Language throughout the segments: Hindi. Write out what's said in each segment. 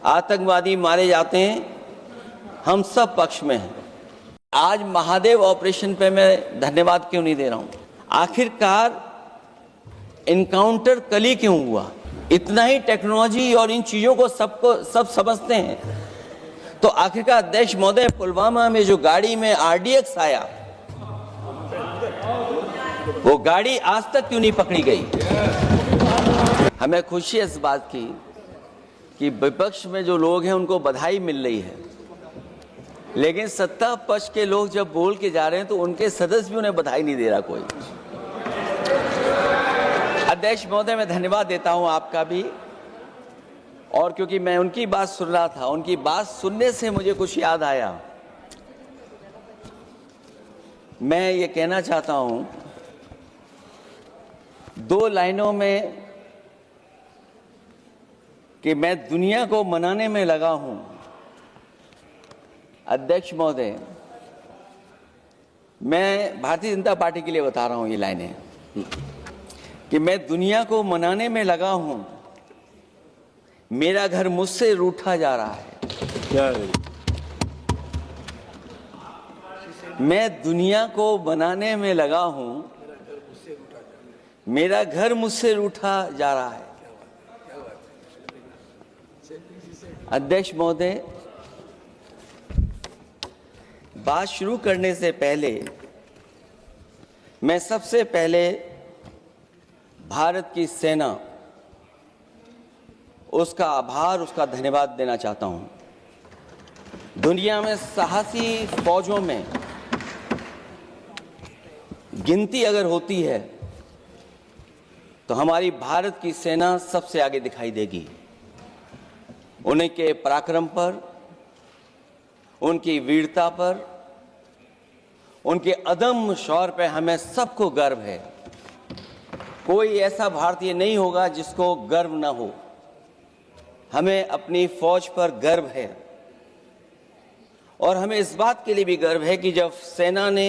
आतंकवादी मारे जाते हैं, हम सब पक्ष में हैं। आज महादेव ऑपरेशन पे मैं धन्यवाद क्यों नहीं दे रहा हूं? आखिरकार इनकाउंटर कल ही क्यों हुआ? इतना ही टेक्नोलॉजी और इन चीजों को सब समझते हैं, तो आखिरकार अध्यक्ष महोदय, पुलवामा में जो गाड़ी में RDX आया, वो गाड़ी आज तक क्यों नहीं पकड़ी गई? हमें खुशी है इस बात की कि विपक्ष में जो लोग हैं उनको बधाई मिल रही है, लेकिन सत्ता पक्ष के लोग जब बोल के जा रहे हैं तो उनके सदस्य भी उन्हें बधाई नहीं दे रहा कोई। अध्यक्ष महोदय, मैं धन्यवाद देता हूं आपका भी, और क्योंकि मैं उनकी बात सुन रहा था, उनकी बात सुनने से मुझे कुछ याद आया। मैं ये कहना चाहता हूं 2 लाइनों में कि मैं दुनिया को मनाने में लगा हूं। अध्यक्ष महोदय, मैं भारतीय जनता पार्टी के लिए बता रहा हूं ये लाइनें कि मैं दुनिया को मनाने में लगा हूं, मेरा घर मुझसे रूठा जा रहा है। मैं दुनिया को बनाने में लगा हूं, मेरा घर मुझसे रूठा जा रहा है। अध्यक्ष महोदय, बात शुरू करने से पहले मैं सबसे पहले भारत की सेना, उसका आभार, उसका धन्यवाद देना चाहता हूं। दुनिया में साहसी फौजों में गिनती अगर होती है तो हमारी भारत की सेना सबसे आगे दिखाई देगी। उनके पराक्रम पर, उनकी वीरता पर, उनके अदम्य शौर्य पर हमें सबको गर्व है। कोई ऐसा भारतीय नहीं होगा जिसको गर्व ना हो। हमें अपनी फौज पर गर्व है, और हमें इस बात के लिए भी गर्व है कि जब सेना ने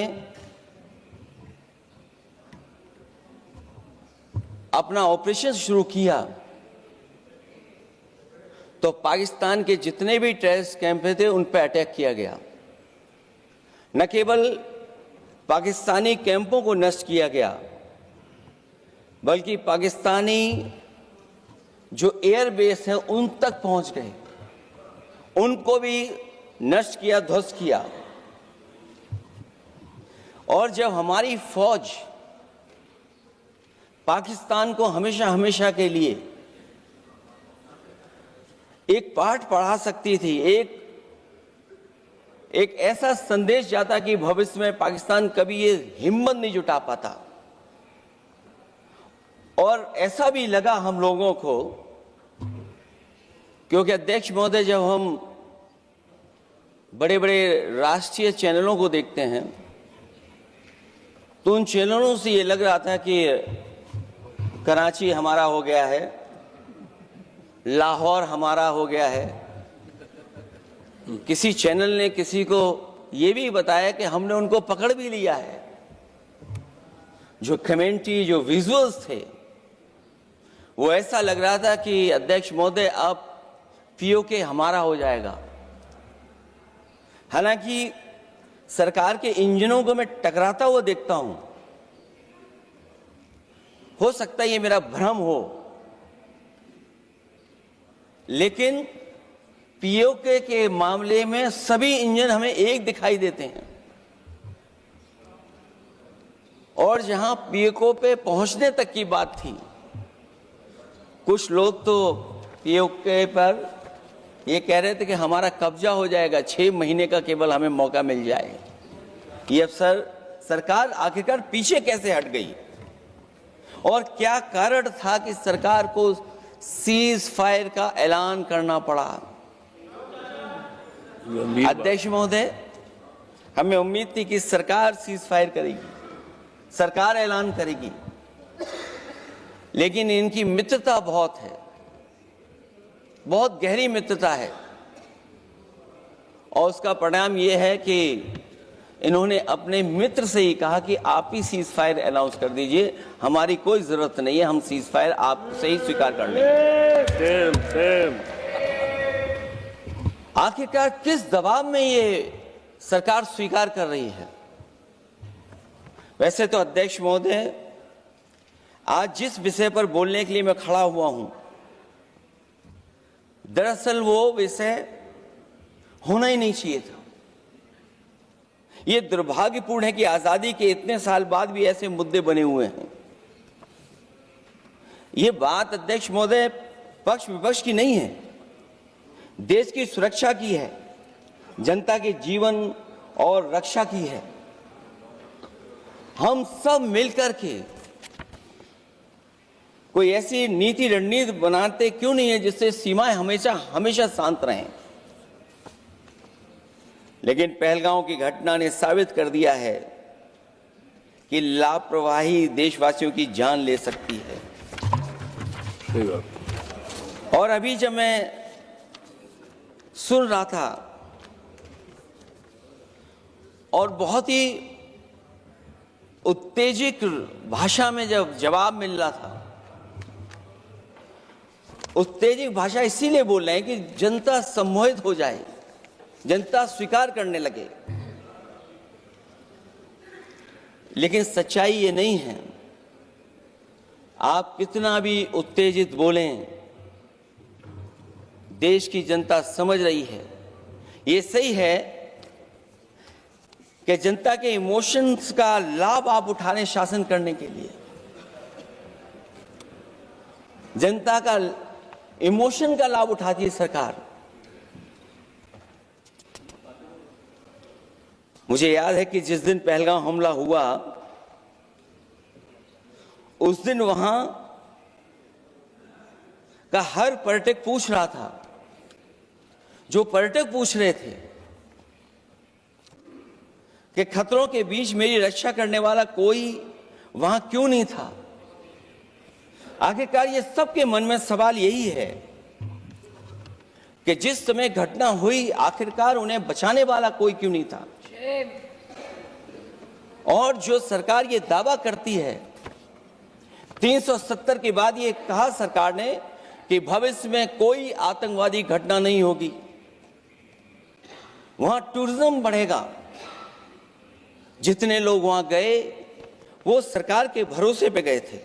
अपना ऑपरेशन शुरू किया तो पाकिस्तान के जितने भी टेररिस्ट कैंप थे उन पर अटैक किया गया। न केवल पाकिस्तानी कैंपों को नष्ट किया गया, बल्कि पाकिस्तानी जो एयरबेस है उन तक पहुंच गए, उनको भी नष्ट किया, ध्वस्त किया। और जब हमारी फौज पाकिस्तान को हमेशा हमेशा के लिए एक पाठ पढ़ा सकती थी, एक ऐसा संदेश जाता कि भविष्य में पाकिस्तान कभी ये हिम्मत नहीं जुटा पाता, और ऐसा भी लगा हम लोगों को, क्योंकि अध्यक्ष महोदय, जब हम बड़े बड़े राष्ट्रीय चैनलों को देखते हैं तो उन चैनलों से ये लग रहा था कि कराची हमारा हो गया है, लाहौर हमारा हो गया है। किसी चैनल ने किसी को ये भी बताया कि हमने उनको पकड़ भी लिया है। जो कमेंट्री, जो विजुअल्स थे, वो ऐसा लग रहा था कि अध्यक्ष महोदय अब POK हमारा हो जाएगा। हालांकि सरकार के इंजनों को मैं टकराता हुआ देखता हूं। हो सकता है ये मेरा भ्रम हो, लेकिन POK के मामले में सभी इंजन हमें एक दिखाई देते हैं, और जहां POK पे पहुंचने तक की बात थी, कुछ लोग तो POK पर ये कह रहे थे कि हमारा कब्जा हो जाएगा, 6 महीने का केवल हमें मौका मिल जाए। ये अफसर सरकार आखिरकार पीछे कैसे हट गई, और क्या कारण था कि सरकार को सीज फायर का ऐलान करना पड़ा? अध्यक्ष महोदय, हमें उम्मीद थी कि सरकार सीज फायर करेगी, सरकार ऐलान करेगी, लेकिन इनकी मित्रता बहुत है, बहुत गहरी मित्रता है, और उसका परिणाम यह है कि इन्होंने अपने मित्र से ही कहा कि आप ही सीज फायर अनाउंस कर दीजिए, हमारी कोई जरूरत नहीं है, हम सीज फायर आपसे ही स्वीकार कर लेंगे। आखिरकार किस दबाव में ये सरकार स्वीकार कर रही है? वैसे तो अध्यक्ष महोदय, आज जिस विषय पर बोलने के लिए मैं खड़ा हुआ हूं, दरअसल वो विषय होना ही नहीं चाहिए था। ये दुर्भाग्यपूर्ण है कि आजादी के इतने साल बाद भी ऐसे मुद्दे बने हुए हैं। ये बात अध्यक्ष महोदय पक्ष विपक्ष की नहीं है, देश की सुरक्षा की है, जनता के जीवन और रक्षा की है। हम सब मिलकर के कोई ऐसी नीति रणनीति बनाते क्यों नहीं है जिससे सीमाएं हमेशा हमेशा शांत रहें। लेकिन पहलगांव की घटना ने साबित कर दिया है कि लापरवाही देशवासियों की जान ले सकती है। और अभी जब मैं सुन रहा था और बहुत ही उत्तेजित भाषा में जब जवाब मिल रहा था, उत्तेजित भाषा इसीलिए बोल रहे हैं कि जनता सम्मोहित हो जाए, जनता स्वीकार करने लगे। लेकिन सच्चाई ये नहीं है। आप कितना भी उत्तेजित बोलें, देश की जनता समझ रही है। ये सही है कि जनता के इमोशंस का लाभ आप उठा रहे हैं शासन करने के लिए। जनता का इमोशन का लाभ उठाती है सरकार। मुझे याद है कि जिस दिन पहलगाम हमला हुआ, उस दिन वहां का हर पर्यटक पूछ रहा था, जो पर्यटक पूछ रहे थे कि खतरों के बीच मेरी रक्षा करने वाला कोई वहां क्यों नहीं था। आखिरकार ये सबके मन में सवाल यही है कि जिस समय घटना हुई, आखिरकार उन्हें बचाने वाला कोई क्यों नहीं था। और जो सरकार ये दावा करती है, 370 के बाद ये कहा सरकार ने कि भविष्य में कोई आतंकवादी घटना नहीं होगी, वहां टूरिज्म बढ़ेगा। जितने लोग वहां गए वो सरकार के भरोसे पे गए थे,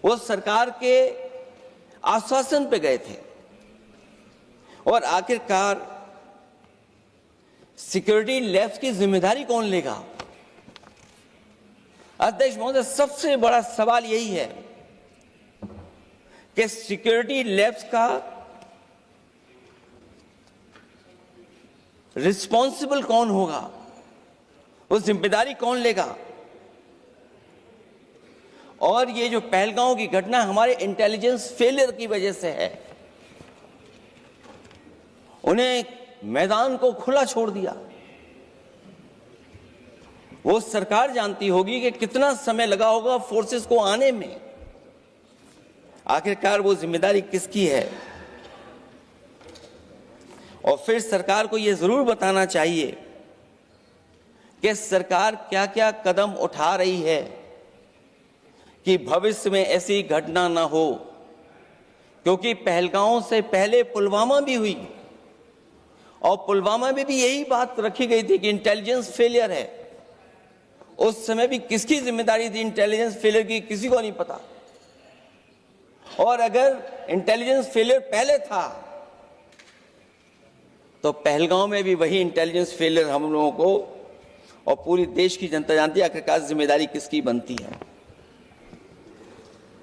वो सरकार के आश्वासन पे गए थे। और आखिरकार सिक्योरिटी लैब्स की जिम्मेदारी कौन लेगा? अध्यक्ष महोदय, सबसे बड़ा सवाल यही है कि सिक्योरिटी लैब्स का रिस्पॉन्सिबल कौन होगा, वो जिम्मेदारी कौन लेगा? और ये जो पहलगांव की घटना हमारे इंटेलिजेंस फेलियर की वजह से है। उन्हें मैदान को खुला छोड़ दिया। वो सरकार जानती होगी कि कितना समय लगा होगा फोर्सेस को आने में। आखिरकार वो जिम्मेदारी किसकी है? और फिर सरकार को यह जरूर बताना चाहिए कि सरकार क्या क्या कदम उठा रही है कि भविष्य में ऐसी घटना ना हो। क्योंकि पहलगांव से पहले पुलवामा भी हुई और पुलवामा में भी यही बात रखी गई थी कि इंटेलिजेंस फेलियर है। उस समय भी किसकी जिम्मेदारी थी इंटेलिजेंस फेलियर की? किसी को नहीं पता। और अगर इंटेलिजेंस फेलियर पहले था तो पहलगांव में भी वही इंटेलिजेंस फेलियर हम लोगों को और पूरी देश की जनता जानती है आखिरकार जिम्मेदारी किसकी बनती है।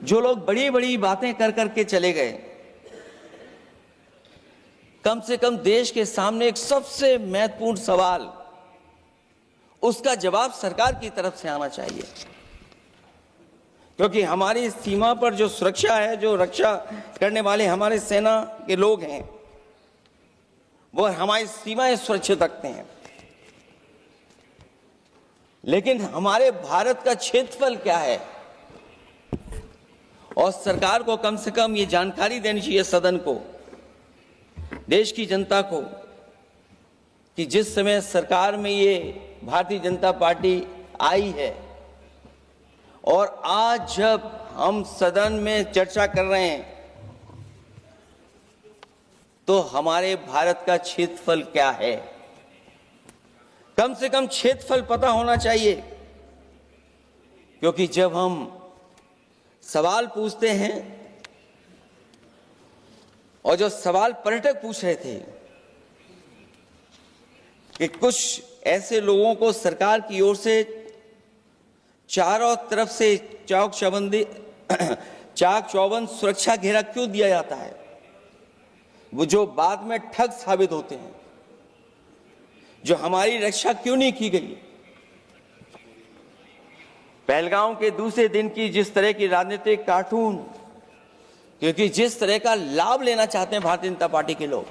जो लोग बड़ी बड़ी बातें कर करके चले गए, कम से कम देश के सामने एक सबसे महत्वपूर्ण सवाल, उसका जवाब सरकार की तरफ से आना चाहिए। क्योंकि हमारी सीमा पर जो सुरक्षा है, जो रक्षा करने वाले हमारे सेना के लोग हैं, वो हमारी सीमाएं सुरक्षित रखते हैं। लेकिन हमारे भारत का क्षेत्रफल क्या है? और सरकार को कम से कम ये जानकारी देनी चाहिए सदन को, देश की जनता को, कि जिस समय सरकार में ये भारतीय जनता पार्टी आई है और आज जब हम सदन में चर्चा कर रहे हैं तो हमारे भारत का क्षेत्रफल क्या है? कम से कम क्षेत्रफल पता होना चाहिए, क्योंकि जब हम सवाल पूछते हैं, और जो सवाल पर्यटक पूछ रहे थे कि कुछ ऐसे लोगों को सरकार की ओर से चारों तरफ से चाक चौबंद सुरक्षा घेरा क्यों दिया जाता है, वो जो बाद में ठग साबित होते हैं, जो हमारी रक्षा क्यों नहीं की गई? पहलगाम के दूसरे दिन की जिस तरह की राजनीतिक कार्टून, क्योंकि जिस तरह का लाभ लेना चाहते हैं भारतीय जनता पार्टी के लोग,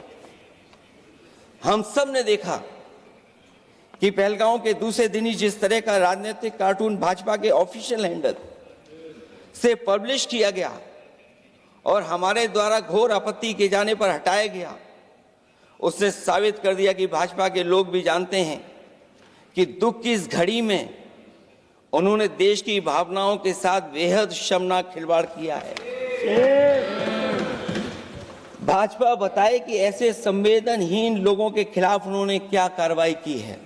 हम सब ने देखा कि पहलगाम के दूसरे दिन ही जिस तरह का राजनीतिक कार्टून भाजपा के ऑफिशियल हैंडल से पब्लिश किया गया और हमारे द्वारा घोर आपत्ति किए जाने पर हटाया गया, उसने साबित कर दिया कि भाजपा के लोग भी जानते हैं कि दुख की इस घड़ी में उन्होंने देश की भावनाओं के साथ बेहद शर्मनाक खिलवाड़ किया है। भाजपा बताए कि ऐसे संवेदनहीन लोगों के खिलाफ उन्होंने क्या कार्रवाई की है।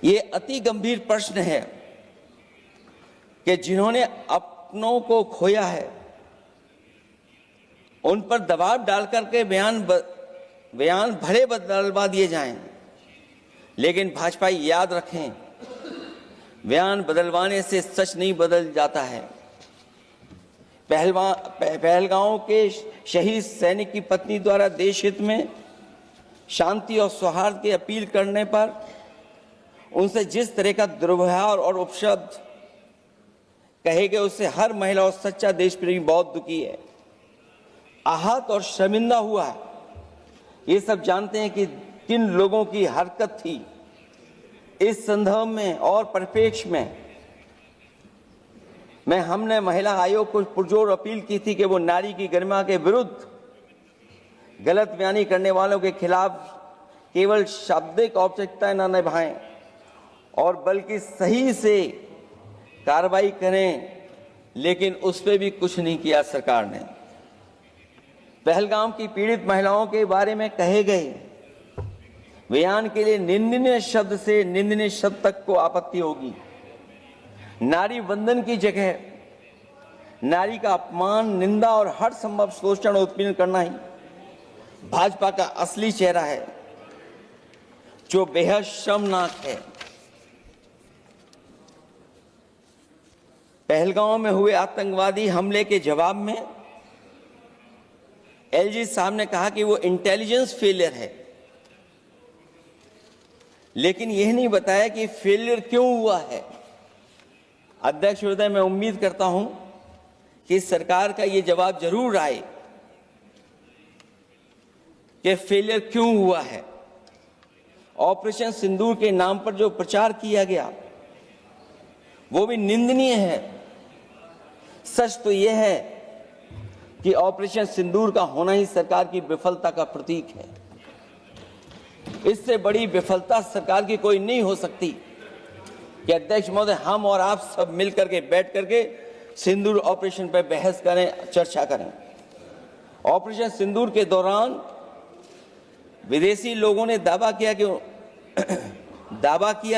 ये अति गंभीर प्रश्न है कि जिन्होंने अपनों को खोया है उन पर दबाव डालकर के बयान भले बदलवा दिए जाएं, लेकिन भाजपा याद रखें, बयान बदलवाने से सच नहीं बदल जाता है। पहलगांव के शहीद सैनिक की पत्नी द्वारा देश हित में शांति और सौहार्द की अपील करने पर उनसे जिस तरह का दुर्व्यवहार और उपशब्द कहे गए, उससे हर महिला और सच्चा देश प्रेमी बहुत दुखी है, आहत और शर्मिंदा हुआ है। ये सब जानते हैं कि किन लोगों की हरकत थी। इस संदर्भ में और परिप्रेक्ष्य में हमने महिला आयोग को पुरजोर अपील की थी कि वो नारी की गरिमा के विरुद्ध गलत बयानी करने वालों के खिलाफ केवल शाब्दिक औपचारिकताएं न निभाएं और बल्कि सही से कार्रवाई करें, लेकिन उस पर भी कुछ नहीं किया सरकार ने। पहलगाम की पीड़ित महिलाओं के बारे में कहे गए बयान के लिए निंदनीय शब्द से निंदनीय शब्द तक को आपत्ति होगी। नारी वंदन की जगह नारी का अपमान, निंदा और हर संभव शोषण उत्पीड़न करना ही भाजपा का असली चेहरा है, जो बेहद शर्मनाक है। पहलगाम में हुए आतंकवादी हमले के जवाब में एलजी साहब ने कहा कि वो इंटेलिजेंस फेलियर है, लेकिन यह नहीं बताया कि फेलियर क्यों हुआ है। अध्यक्ष महोदय, मैं उम्मीद करता हूं कि सरकार का ये जवाब जरूर आए कि फेलियर क्यों हुआ है। ऑपरेशन सिंदूर के नाम पर जो प्रचार किया गया वो भी निंदनीय है। सच तो यह है कि ऑपरेशन सिंदूर का होना ही सरकार की विफलता का प्रतीक है। इससे बड़ी विफलता सरकार की कोई नहीं हो सकती कि अध्यक्ष महोदय, हम और आप सब मिलकर के बैठ करके सिंदूर ऑपरेशन पर बहस करें, चर्चा करें। ऑपरेशन सिंदूर के दौरान विदेशी लोगों ने दावा किया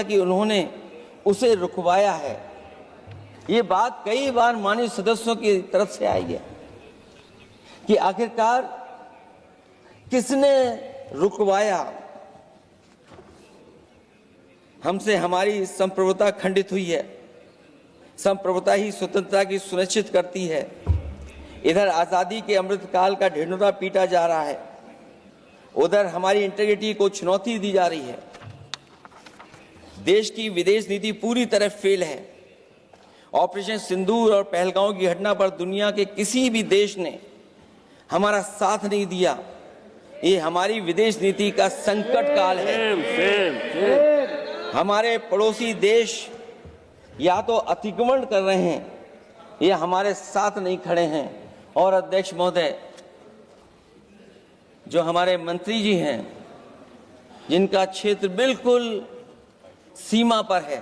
कि उन्होंने उसे रुकवाया है। ये बात कई बार माननीय सदस्यों की तरफ से आई है कि आखिरकार किसने रुकवाया। हमसे हमारी संप्रभुता खंडित हुई है। संप्रभुता ही स्वतंत्रता की सुनिश्चित करती है। इधर आजादी के अमृत काल का ढिंढोरा पीटा जा रहा है, उधर हमारी इंटीग्रिटी को चुनौती दी जा रही है। देश की विदेश नीति पूरी तरह फेल है। ऑपरेशन सिंदूर और पहलगाम की घटना पर दुनिया के किसी भी देश ने हमारा साथ नहीं दिया। ये हमारी विदेश नीति का संकट काल है। हमारे पड़ोसी देश या तो अतिक्रमण कर रहे हैं या हमारे साथ नहीं खड़े हैं। और अध्यक्ष महोदय, जो हमारे मंत्री जी हैं, जिनका क्षेत्र बिल्कुल सीमा पर है,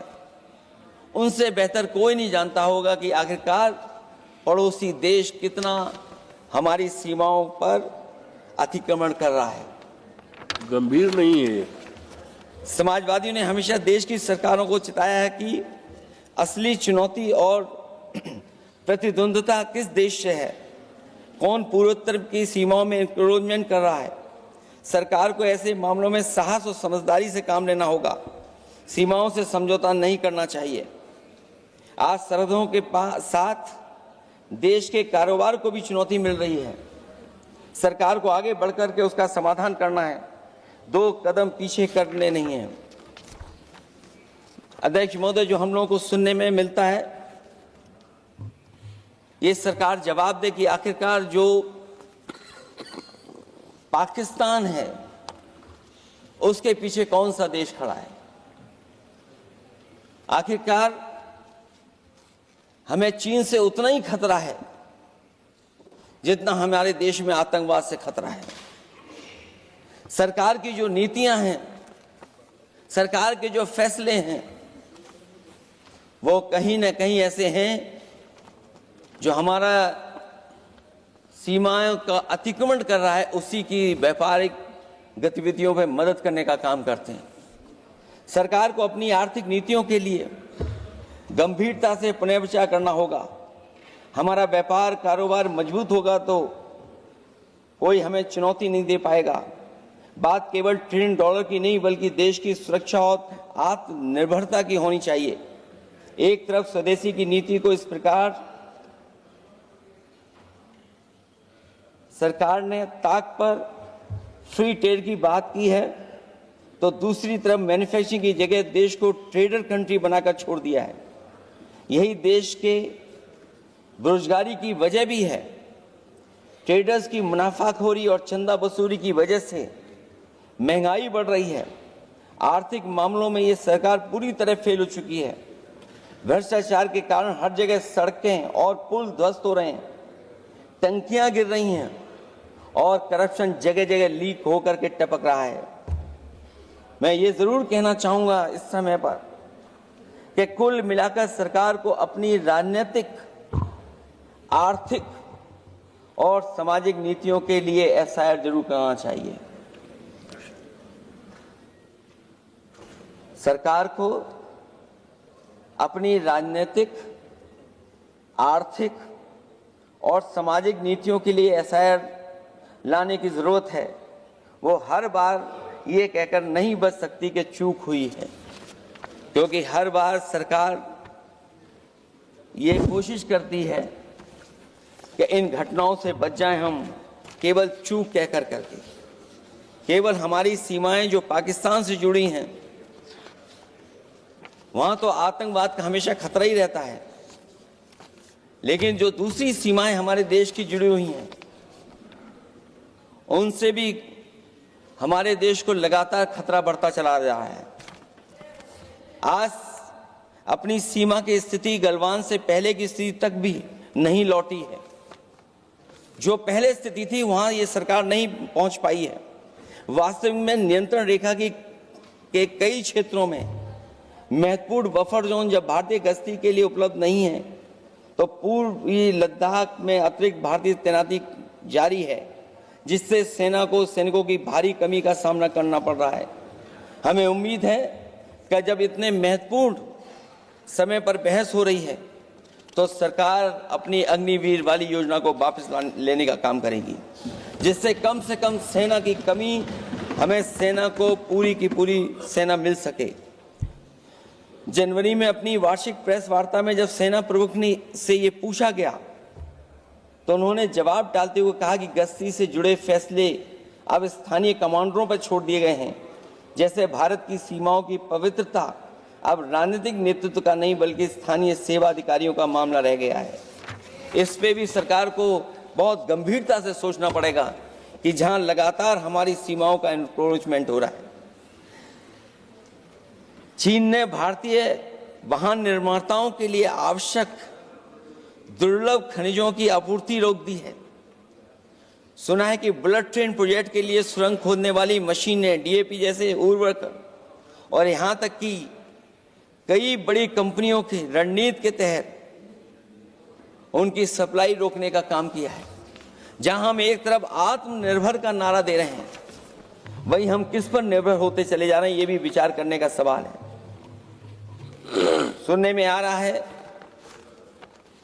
उनसे बेहतर कोई नहीं जानता होगा कि आखिरकार पड़ोसी देश कितना हमारी सीमाओं पर अतिक्रमण कर रहा है। गंभीर नहीं है। समाजवादियों ने हमेशा देश की सरकारों को चिताया है कि असली चुनौती और प्रतिद्वंद्विता किस देश से है, कौन पूर्वोत्तर की सीमाओं में इंक्रोचमेंट कर रहा है। सरकार को ऐसे मामलों में साहस और समझदारी से काम लेना होगा, सीमाओं से समझौता नहीं करना चाहिए। आज सरहदों के साथ देश के कारोबार को भी चुनौती मिल रही है। सरकार को आगे बढ़कर के उसका समाधान करना है, 2 कदम पीछे करने नहीं है। अध्यक्ष महोदय, जो हम लोगों को सुनने में मिलता है, ये सरकार जवाब दे कि आखिरकार जो पाकिस्तान है उसके पीछे कौन सा देश खड़ा है। आखिरकार हमें चीन से उतना ही खतरा है जितना हमारे देश में आतंकवाद से खतरा है। सरकार की जो नीतियां हैं, सरकार के जो फैसले हैं, वो कहीं ना कहीं ऐसे हैं जो हमारा सीमाओं का अतिक्रमण कर रहा है, उसी की व्यापारिक गतिविधियों में मदद करने का काम करते हैं। सरकार को अपनी आर्थिक नीतियों के लिए गंभीरता से पुनर्विचार करना होगा। हमारा व्यापार कारोबार मजबूत होगा तो कोई हमें चुनौती नहीं दे पाएगा। बात केवल $1 ट्रिलियन की नहीं, बल्कि देश की सुरक्षा और आत्मनिर्भरता की होनी चाहिए। एक तरफ स्वदेशी की नीति को इस प्रकार सरकार ने ताक पर फ्री ट्रेड की बात की है, तो दूसरी तरफ मैन्युफैक्चरिंग की जगह देश को ट्रेडर कंट्री बनाकर छोड़ दिया है। यही देश के बेरोजगारी की वजह भी है। ट्रेडर्स की मुनाफाखोरी और चंदा वसूली की वजह से महंगाई बढ़ रही है। आर्थिक मामलों में ये सरकार पूरी तरह फेल हो चुकी है। भ्रष्टाचार के कारण हर जगह सड़कें और पुल ध्वस्त हो रहे हैं, टंकियां गिर रही हैं और करप्शन जगह जगह लीक होकर के टपक रहा है। मैं ये जरूर कहना चाहूंगा इस समय पर कि कुल मिलाकर सरकार को अपनी राजनीतिक, आर्थिक और सामाजिक नीतियों के लिए एफआईआर जरूर करना चाहिए। सरकार को अपनी राजनीतिक, आर्थिक और सामाजिक नीतियों के लिए एफआईआर लाने की जरूरत है। वो हर बार ये कहकर नहीं बच सकती कि चूक हुई है, क्योंकि हर बार सरकार ये कोशिश करती है कि इन घटनाओं से बच जाएं हम, केवल चूक कहकर करके। केवल हमारी सीमाएं जो पाकिस्तान से जुड़ी हैं, वहां तो आतंकवाद का हमेशा खतरा ही रहता है, लेकिन जो दूसरी सीमाएं हमारे देश की जुड़ी हुई हैं, उनसे भी हमारे देश को लगातार खतरा बढ़ता चला रहा है। आज अपनी सीमा की स्थिति गलवान से पहले की स्थिति तक भी नहीं लौटी है। जो पहले स्थिति थी वहां ये सरकार नहीं पहुंच पाई है। वास्तविक में नियंत्रण रेखा के कई क्षेत्रों में महत्वपूर्ण बफर जोन जब भारतीय गश्ती के लिए उपलब्ध नहीं है, तो पूर्वी लद्दाख में अतिरिक्त भारतीय तैनाती जारी है, जिससे सेना को सैनिकों की भारी कमी का सामना करना पड़ रहा है। हमें उम्मीद है कि जब इतने महत्वपूर्ण समय पर बहस हो रही है, तो सरकार अपनी अग्निवीर वाली योजना को वापस लेने का काम करेगी, जिससे कम से कम सेना की कमी, हमें सेना को पूरी की पूरी सेना मिल सके। जनवरी में अपनी वार्षिक प्रेस वार्ता में जब सेना प्रमुख ने से ये पूछा गया, तो उन्होंने जवाब डालते हुए कहा कि गश्ती से जुड़े फैसले अब स्थानीय कमांडरों पर छोड़ दिए गए हैं। जैसे भारत की सीमाओं की पवित्रता अब राजनीतिक नेतृत्व का नहीं, बल्कि स्थानीय सेवा अधिकारियों का मामला रह गया है। इस पे भी सरकार को बहुत गंभीरता से सोचना पड़ेगा कि जहां लगातार हमारी सीमाओं का एनक्रोचमेंट हो रहा है। चीन ने भारतीय वाहन निर्माताओं के लिए आवश्यक दुर्लभ खनिजों की आपूर्ति रोक दी है। सुना है कि बुलेट ट्रेन प्रोजेक्ट के लिए सुरंग खोदने वाली मशीनें, डीएपी जैसे उर्वरक और यहां तक कि कई बड़ी कंपनियों की रणनीति के तहत उनकी सप्लाई रोकने का काम किया है। जहां हम एक तरफ आत्मनिर्भर का नारा दे रहे हैं, वहीं हम किस पर निर्भर होते चले जा रहे हैं, ये भी विचार करने का सवाल है। सुनने में आ रहा है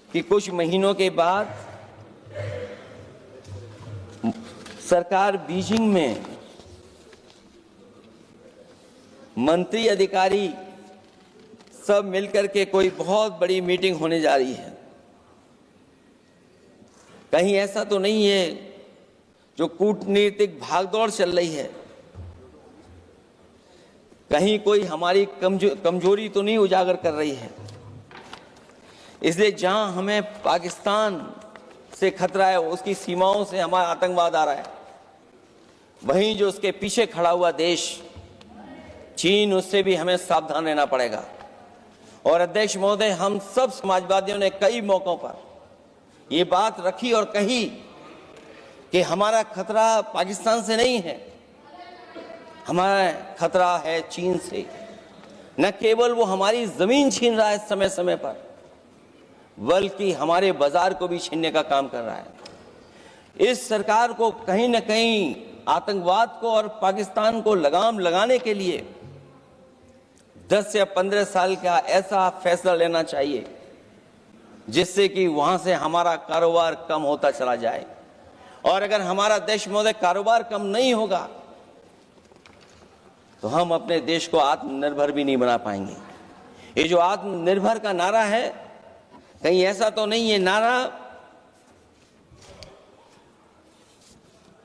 कि कुछ महीनों के बाद सरकार बीजिंग में मंत्री अधिकारी सब मिलकर के कोई बहुत बड़ी मीटिंग होने जा रही है। कहीं ऐसा तो नहीं है जो कूटनीतिक भागदौड़ चल रही है, कहीं कोई हमारी कमजोरी तो नहीं उजागर कर रही है। इसलिए जहां हमें पाकिस्तान से खतरा है, उसकी सीमाओं से हमारा आतंकवाद आ रहा है, वहीं जो उसके पीछे खड़ा हुआ देश चीन, उससे भी हमें सावधान रहना पड़ेगा। और अध्यक्ष महोदय, हम सब समाजवादियों ने कई मौकों पर ये बात रखी और कही कि हमारा खतरा पाकिस्तान से नहीं है, हमारा खतरा है चीन से। न केवल वो हमारी जमीन छीन रहा है समय समय पर, बल्कि हमारे बाजार को भी छीनने का काम कर रहा है। इस सरकार को कहीं न कहीं आतंकवाद को और पाकिस्तान को लगाम लगाने के लिए 10 या 15 साल का ऐसा फैसला लेना चाहिए जिससे कि वहां से हमारा कारोबार कम होता चला जाए। और अगर हमारा देश महोदय कारोबार कम नहीं होगा तो हम अपने देश को आत्मनिर्भर भी नहीं बना पाएंगे। ये जो आत्मनिर्भर का नारा है, कहीं ऐसा तो नहीं है नारा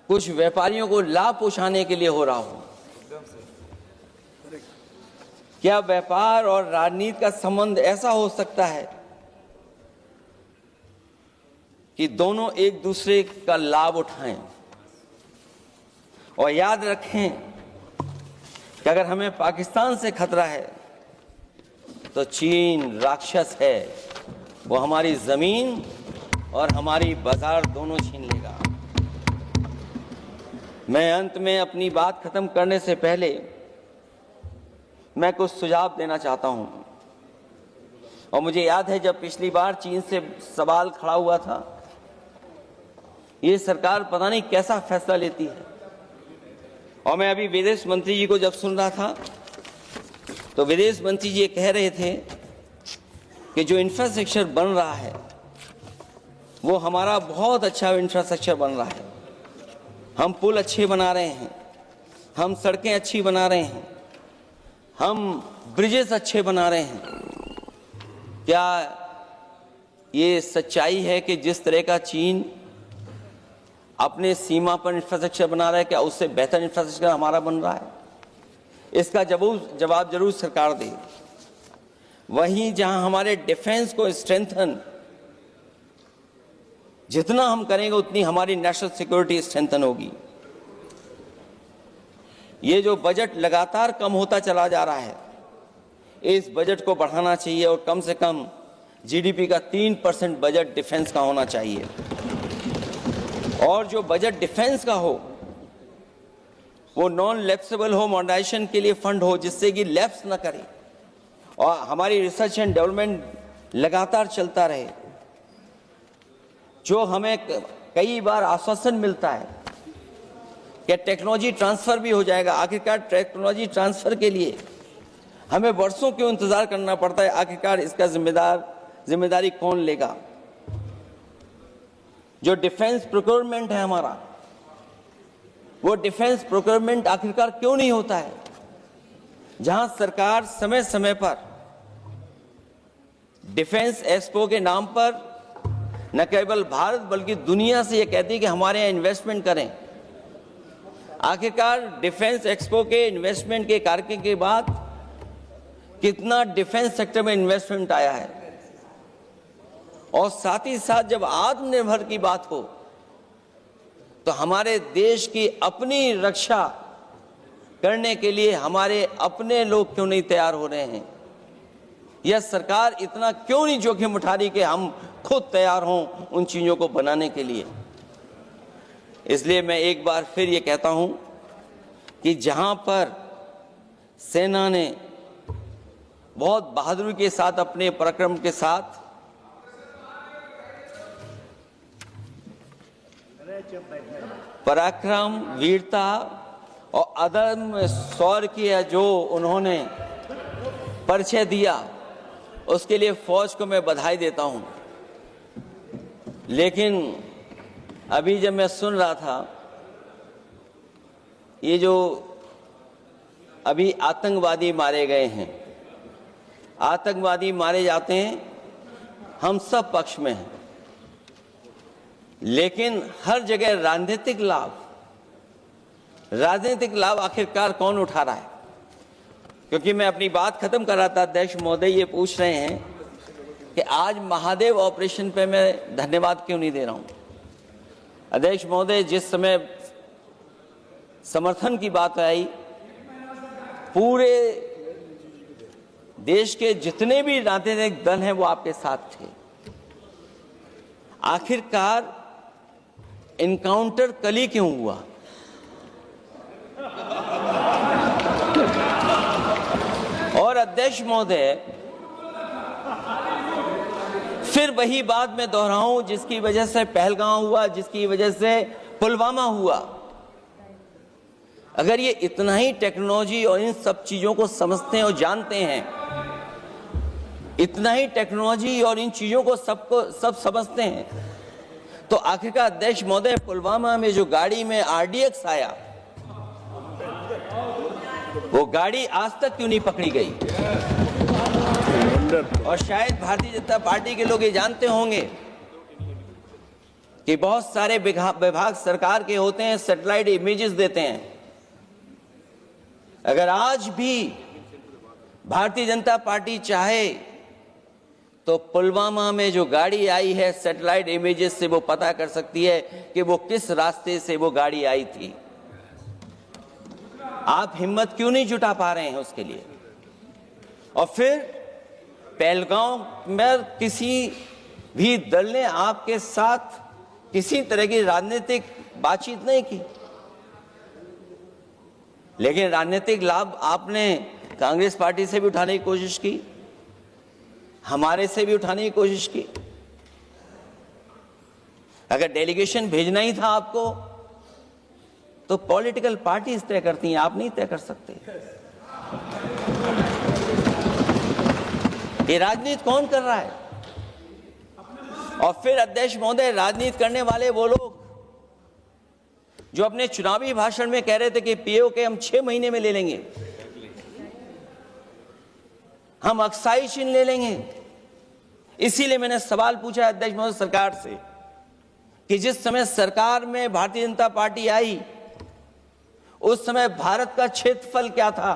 कुछ व्यापारियों को लाभ पहुंचाने के लिए हो रहा हो। क्या व्यापार और राजनीति का संबंध ऐसा हो सकता है कि दोनों एक दूसरे का लाभ उठाएं? और याद रखें कि अगर हमें पाकिस्तान से खतरा है तो चीन राक्षस है, वो हमारी जमीन और हमारी बाजार दोनों छीन लेगा। मैं अंत में अपनी बात खत्म करने से पहले मैं कुछ सुझाव देना चाहता हूं। और मुझे याद है जब पिछली बार चीन से सवाल खड़ा हुआ था, ये सरकार पता नहीं कैसा फैसला लेती है। और मैं अभी विदेश मंत्री जी को जब सुन रहा था तो विदेश मंत्री जी ये कह रहे थे कि जो इंफ्रास्ट्रक्चर बन रहा है वो हमारा बहुत अच्छा इंफ्रास्ट्रक्चर बन रहा है। हम पुल अच्छे बना रहे हैं, हम सड़कें अच्छी बना रहे हैं, हम ब्रिजेस अच्छे बना रहे हैं। क्या ये सच्चाई है कि जिस तरह का चीन अपने सीमा पर इंफ्रास्ट्रक्चर बना रहा है, क्या उससे बेहतर इंफ्रास्ट्रक्चर हमारा बन रहा है? इसका जवाब जरूर सरकार दे। वहीं जहां हमारे डिफेंस को स्ट्रेंथन जितना हम करेंगे उतनी हमारी नेशनल सिक्योरिटी स्ट्रेंथन होगी। ये जो बजट लगातार कम होता चला जा रहा है, इस बजट को बढ़ाना चाहिए और कम से कम जीडीपी का 3% बजट डिफेंस का होना चाहिए। और जो बजट डिफेंस का हो वो नॉन लैप्सेबल हो, मॉडर्नाइजेशन के लिए फंड हो जिससे कि लैप्स ना करे और हमारी रिसर्च एंड डेवलपमेंट लगातार चलता रहे। जो हमें कई बार आश्वासन मिलता है कि टेक्नोलॉजी ट्रांसफर भी हो जाएगा, आखिरकार टेक्नोलॉजी ट्रांसफर के लिए हमें वर्षों क्यों इंतजार करना पड़ता है? आखिरकार इसका जिम्मेदारी कौन लेगा? जो डिफेंस प्रोक्योरमेंट है हमारा, वो डिफेंस प्रोक्योरमेंट आखिरकार क्यों नहीं होता है? जहां सरकार समय समय पर डिफेंस एक्सपो के नाम पर न केवल भारत बल्कि दुनिया से ये कहती है कि हमारे यहाँ इन्वेस्टमेंट करें। आखिरकार डिफेंस एक्सपो के इन्वेस्टमेंट के कार्यक्रम के बाद कितना डिफेंस सेक्टर में इन्वेस्टमेंट आया है? और साथ ही साथ जब आत्मनिर्भर की बात हो तो हमारे देश की अपनी रक्षा करने के लिए हमारे अपने लोग क्यों नहीं तैयार हो रहे हैं? यह सरकार इतना क्यों नहीं जोखिम उठा रही कि हम खुद तैयार हों उन चीजों को बनाने के लिए? इसलिए मैं एक बार फिर ये कहता हूं कि जहां पर सेना ने बहुत बहादुरी के साथ अपने पराक्रम के साथ पराक्रम, वीरता और अदम्य शौर्य की जो उन्होंने परिचय दिया, उसके लिए फौज को मैं बधाई देता हूं। लेकिन अभी जब मैं सुन रहा था, ये जो अभी आतंकवादी मारे गए हैं, आतंकवादी मारे जाते हैं, हम सब पक्ष में हैं, लेकिन हर जगह राजनीतिक लाभ आखिरकार कौन उठा रहा है? क्योंकि मैं अपनी बात खत्म कर रहा था, अध्यक्ष महोदय ये पूछ रहे हैं कि आज महादेव ऑपरेशन पे मैं धन्यवाद क्यों नहीं दे रहा हूं। अध्यक्ष महोदय, जिस समय समर्थन की बात आई, पूरे देश के जितने भी राजनीतिक दल हैं वो आपके साथ थे। आखिरकार इनकाउंटर कल ही क्यों हुआ? और अध्यक्ष महोदय, फिर वही बात मैं दोहराऊं जिसकी वजह से पहलगांव हुआ, जिसकी वजह से पुलवामा हुआ। अगर ये इतना ही टेक्नोलॉजी और इन सब चीजों को समझते हैं और जानते हैं, इतना ही टेक्नोलॉजी और इन चीजों को सब समझते हैं, तो आखिरकार अध्यक्ष महोदय, पुलवामा में जो गाड़ी में RDX आया, वो गाड़ी आज तक क्यों नहीं पकड़ी गई? और शायद भारतीय जनता पार्टी के लोग ये जानते होंगे कि बहुत सारे विभाग सरकार के होते हैं, सैटेलाइट इमेजेस देते हैं। अगर आज भी भारतीय जनता पार्टी चाहे तो पुलवामा में जो गाड़ी आई है, सैटेलाइट इमेजेस से वो पता कर सकती है कि वो किस रास्ते से वो गाड़ी आई थी। आप हिम्मत क्यों नहीं जुटा पा रहे हैं उसके लिए? और फिर पहलगांव में किसी भी दल ने आपके साथ किसी तरह की राजनीतिक बातचीत नहीं की, लेकिन राजनीतिक लाभ आपने कांग्रेस पार्टी से भी उठाने की कोशिश की, हमारे से भी उठाने की कोशिश की। अगर डेलीगेशन भेजना ही था आपको, तो पॉलिटिकल पार्टीज तय करती हैं, आप नहीं तय कर सकते। ये राजनीति कौन कर रहा है? और फिर अध्यक्ष महोदय, राजनीति करने वाले वो लोग जो अपने चुनावी भाषण में कह रहे थे कि POK हम 6 महीने में ले लेंगे, हम अक्साई चिन्ह ले लेंगे। इसीलिए मैंने सवाल पूछा अध्यक्ष महोदय सरकार से कि जिस समय सरकार में भारतीय जनता पार्टी आई, उस समय भारत का क्षेत्रफल क्या था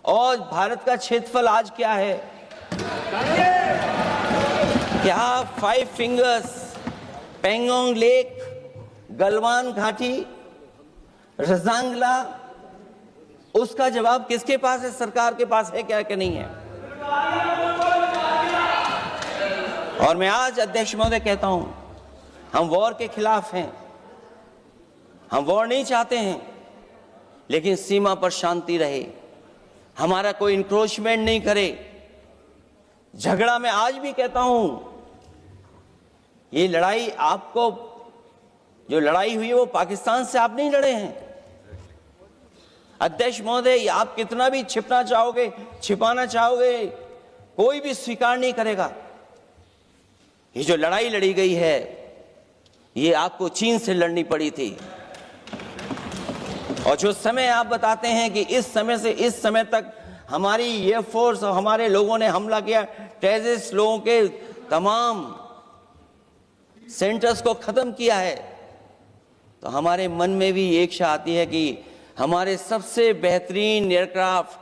और भारत का क्षेत्रफल आज क्या है? क्या 5 फिंगर्स, पेंगोंग लेक, गलवान घाटी, रजांगला, उसका जवाब किसके पास है? सरकार के पास है क्या कि नहीं है? और मैं आज अध्यक्ष महोदय कहता हूं, हम वॉर के खिलाफ हैं, हम वॉर नहीं चाहते हैं, लेकिन सीमा पर शांति रहे, हमारा कोई इंक्रोचमेंट नहीं करे। झगड़ा मैं आज भी कहता हूं, ये लड़ाई आपको, जो लड़ाई हुई है वो पाकिस्तान से आप नहीं लड़े हैं। अध्यक्ष महोदय, आप कितना भी छिपना चाहोगे, छिपाना चाहोगे, कोई भी स्वीकार नहीं करेगा। ये जो लड़ाई लड़ी गई है, ये आपको चीन से लड़नी पड़ी थी। और जो समय आप बताते हैं कि इस समय से इस समय तक हमारी एयरफोर्स और हमारे लोगों ने हमला किया, टेररिस्ट लोगों के तमाम सेंटर्स को खत्म किया है, तो हमारे मन में भी एक इच्छा आती है कि हमारे सबसे बेहतरीन एयरक्राफ्ट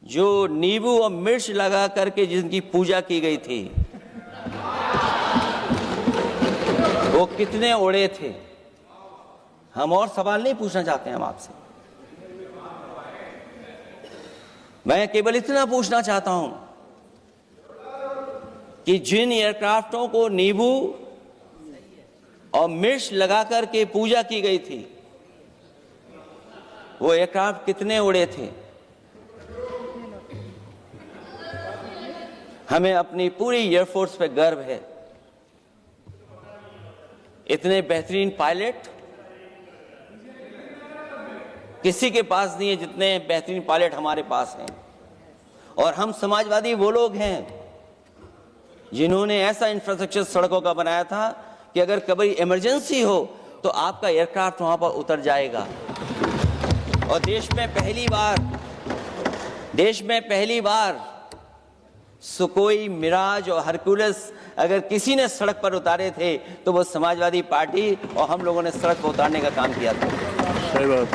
जो नींबू और मिर्च लगा करके जिनकी पूजा की गई थी, वो कितने उड़े थे? हम और सवाल नहीं पूछना चाहते हैं हम आपसे, मैं केवल इतना पूछना चाहता हूं कि जिन एयरक्राफ्टों को नींबू और मिर्च लगाकर के पूजा की गई थी, वो एयरक्राफ्ट कितने उड़े थे? हमें अपनी पूरी एयरफोर्स पे गर्व है। इतने बेहतरीन पायलट किसी के पास नहीं है जितने बेहतरीन पायलट हमारे पास हैं। और हम समाजवादी वो लोग हैं जिन्होंने ऐसा इंफ्रास्ट्रक्चर सड़कों का बनाया था कि अगर कभी इमरजेंसी हो तो आपका एयरक्राफ्ट वहां पर उतर जाएगा। और देश में पहली बार सुकोई, मिराज और हरकुलस अगर किसी ने सड़क पर उतारे थे तो वो समाजवादी पार्टी और हम लोगों ने सड़क पर उतारने का काम किया था। सही बात।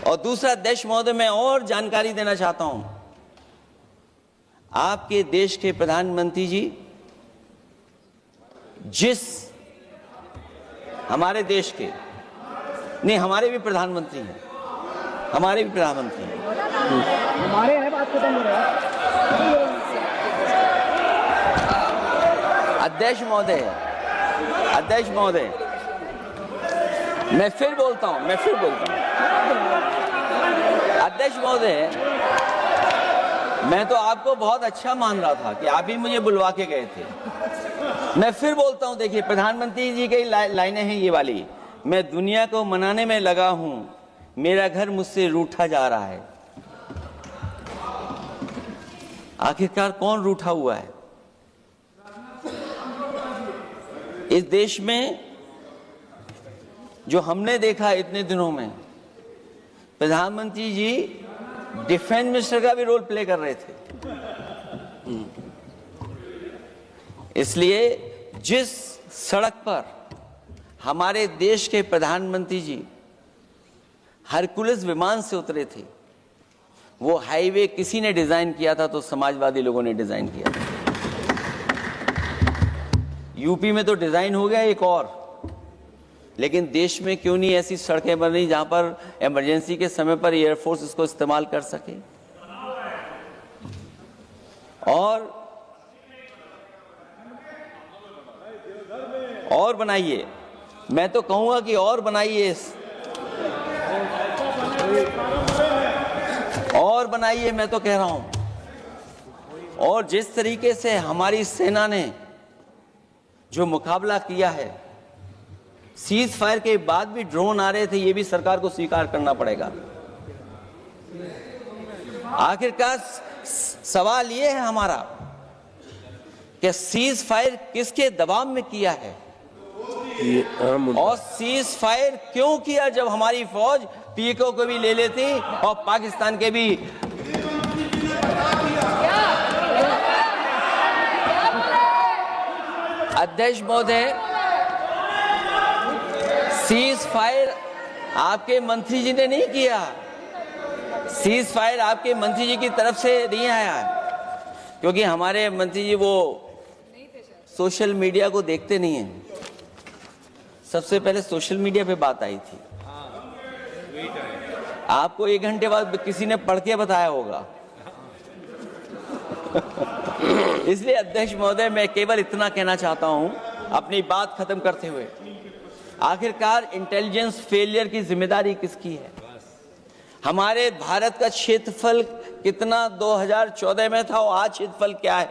और दूसरा, अध्यक्ष महोदय, मैं और जानकारी देना चाहता हूं। आपके देश के प्रधानमंत्री जी हमारे देश के नहीं, हमारे भी प्रधानमंत्री हैं, हमारे हैं बात खत्म हो रहा है। अध्यक्ष महोदय, मैं फिर बोलता हूं। अध्यक्ष महोदय, मैं तो आपको बहुत अच्छा मान रहा था कि आप ही मुझे बुलवा के गए थे। मैं फिर बोलता हूं, देखिए प्रधानमंत्री जी की लाइनें हैं ये वाली, मैं दुनिया को मनाने में लगा हूं, मेरा घर मुझसे रूठा जा रहा है। आखिरकार कौन रूठा हुआ है? इस देश में जो हमने देखा इतने दिनों में, प्रधानमंत्री जी डिफेंस मिनिस्टर का भी रोल प्ले कर रहे थे। इसलिए जिस सड़क पर हमारे देश के प्रधानमंत्री जी हरकुलस विमान से उतरे थे, वो हाईवे किसी ने डिजाइन किया था तो समाजवादी लोगों ने डिजाइन किया था। यूपी में तो डिजाइन हो गया एक और, लेकिन देश में क्यों नहीं ऐसी सड़कें बन रही जहां पर इमरजेंसी के समय पर एयरफोर्स इसको इस्तेमाल कर सके? और बनाइए, मैं तो कहूंगा कि और बनाइए, मैं तो कह रहा हूं। और जिस तरीके से हमारी सेना ने जो मुकाबला किया है, सीज फायर के बाद भी ड्रोन आ रहे थे, ये भी सरकार को स्वीकार करना पड़ेगा। आखिरकार सवाल ये है हमारा कि सीज फायर किसके दबाव में किया है और सीज फायर क्यों किया जब हमारी फौज पीओके को भी ले लेती और पाकिस्तान के भी। अध्यक्ष महोदय, सीज फायर आपके मंत्री जी ने नहीं किया, सीज फायर आपके मंत्री जी की तरफ से नहीं आया, क्योंकि हमारे मंत्री जी वो सोशल मीडिया को देखते नहीं हैं। सबसे पहले सोशल मीडिया पे बात आई थी, आपको 1 घंटे बाद किसी ने पढ़ के बताया होगा। इसलिए अध्यक्ष महोदय, मैं केवल इतना कहना चाहता हूं अपनी बात खत्म करते हुए, आखिरकार इंटेलिजेंस फेलियर की जिम्मेदारी किसकी है? हमारे भारत का क्षेत्रफल कितना 2014 में था और आज क्षेत्रफल क्या है?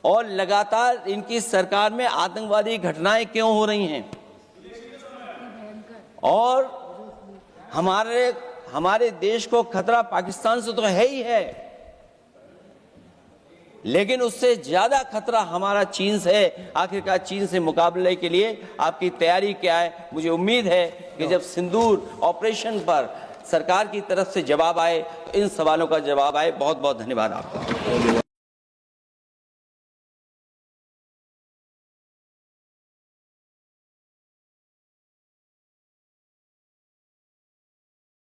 और लगातार इनकी सरकार में आतंकवादी घटनाएं क्यों हो रही हैं? और हमारे देश को खतरा पाकिस्तान से तो है ही है, लेकिन उससे ज्यादा खतरा हमारा चीन से है। आखिरकार चीन से मुकाबले के लिए आपकी तैयारी क्या है? मुझे उम्मीद है कि जब सिंदूर ऑपरेशन पर सरकार की तरफ से जवाब आए तो इन सवालों का जवाब आए। बहुत बहुत धन्यवाद आपका।